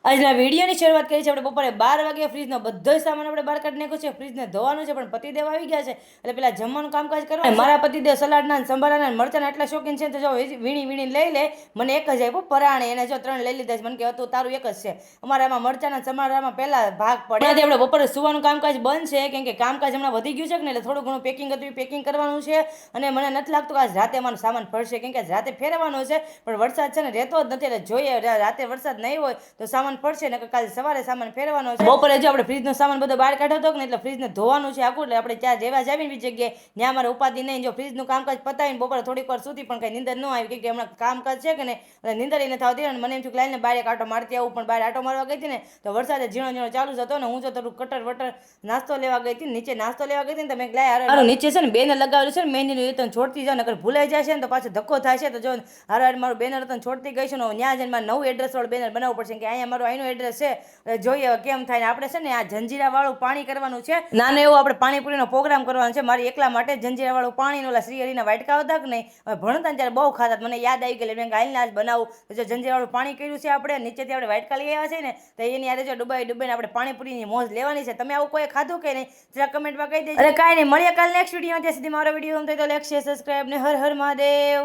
આજના વિડીયોની શરૂઆત કરી છે આપણે બપોરે 12 વાગે ફ્રીજનો બધો સામાન આપણે બહાર કાઢી નાખ્યો છે. ફ્રીજને ધોવાનું છે, પણ પતિદેવ આવી ગયા છે એટલે પેલા જમવાનું કામકાજ કરવાનું. મારા પતિદેવ સલાડના સંભારાના મરચાના એટલા શોખીન છે તો જો વીણી લઈ લે. મને એક જ આપ્યું પરાણે, એને જો 3 લઈ લીધા છે. મને કે હતું તારું એક જ છે. અમારે આમાં મરચાના સંભારામાં પહેલા ભાગ પડે. આપણે બપોરે સુવાનું કામકાજ બંધ છે, કેમ કે કામકાજ હમણાં વધી ગયું છે ને, એટલે થોડું ઘણું પેકિંગ હતું, પેકિંગ કરવાનું છે. અને મને નથી લાગતું કે આજ રાતે અમારો સામાન ફરશે, કેમ કે રાતે ફેરવાનો છે, પણ વરસાદ છે ને રહેતો જ નથી. એટલે જોઈએ રાતે વરસાદ નહીં હોય તો સામાન પડશે ને કાલે સવારે સામાન ફેરવાનો છે. બપોરે જો આપણે ફ્રીજનો સામાન બધો બહાર કાઢ્યો હતો ને, એટલે ફ્રીજને ધોવાનું છે આખું. એટલે આપણે ત્યાં જેવા જાવીને બીજી જગ્યાએ ત્યાં મારે ઉપાધિ નહીં. જો ફ્રીજનું કામકાજ પતાવીને બપોરે થોડીક વાર સુધી પણ કઈ નીંદર ન આવી, કે હમણાં કામકાજ છે કે ને નીંદર એને થતી. અને મને એમ થયું કે લાઈને બહાર એક આટો મારતી આવું, પણ બહાર આટો મારવા ગઈ હતી ને તો વરસાદે ઝીણો ઝીણો ચાલુ જ હતો ને હું જો થોડું કટર નાસ્તો લેવા ગઈ હતી, નીચે નાસ્તો લેવા ગઈ હતી ને તો મેં લાય નીચે છે ને બેનર લગાવેલું છે ને મહેંદીનું, એ તો છોડતી જાય નકર ભૂલાઈ જાય છે ને તો પાછો ધક્કો થાય છે. તો જો હાર મારું બેનર હતો છોડતી ગઈ છે ને, ત્યાં જઈને મારે નવું એડ્રેસ વાળું બેનર બનાવવું પડશે, કે અહીંયા મારું અહીંનું એડ્રેસ છે. જોઈએ કેમ થાય ને. આપણે છે ને આ જંજીરા વાળું પાણી કરવાનું છે, નાનો એવો આપણે પાણીપુરીનો પ્રોગ્રામ કરવાનો છે મારી એકલા માટે. જંજીરા વાળું પાણી ઓલા શ્રી હરિના વાટકા હતા કે નહીં, ભણતા ને ત્યારે બહુ ખાતા, મને યાદ આવી ગયેલી. મેં હાલને આજ બનાવું. તો જો જંજીરા વાળું પાણી કર્યું છે આપણે, નીચેથી આપણે વાટકા લઈ આવ્યા છે ને, તો એની યારે જો ડુબાઈને આપણે પાણીપુરીની મોજ લેવાની છે. તમે આવું કોઈ ખાધું કે નહીં જરા કમેન્ટમાં કહી દેજો. અરે કાંઈ નહીં, મળીએ કાલે નેક્સ્ટ વિડીયો. ત્યાં સુધી મારો વિડીયો ગમતો હોય તો લાઈક શેર સબસ્ક્રાઈબ ને હર હર મહાદેવ.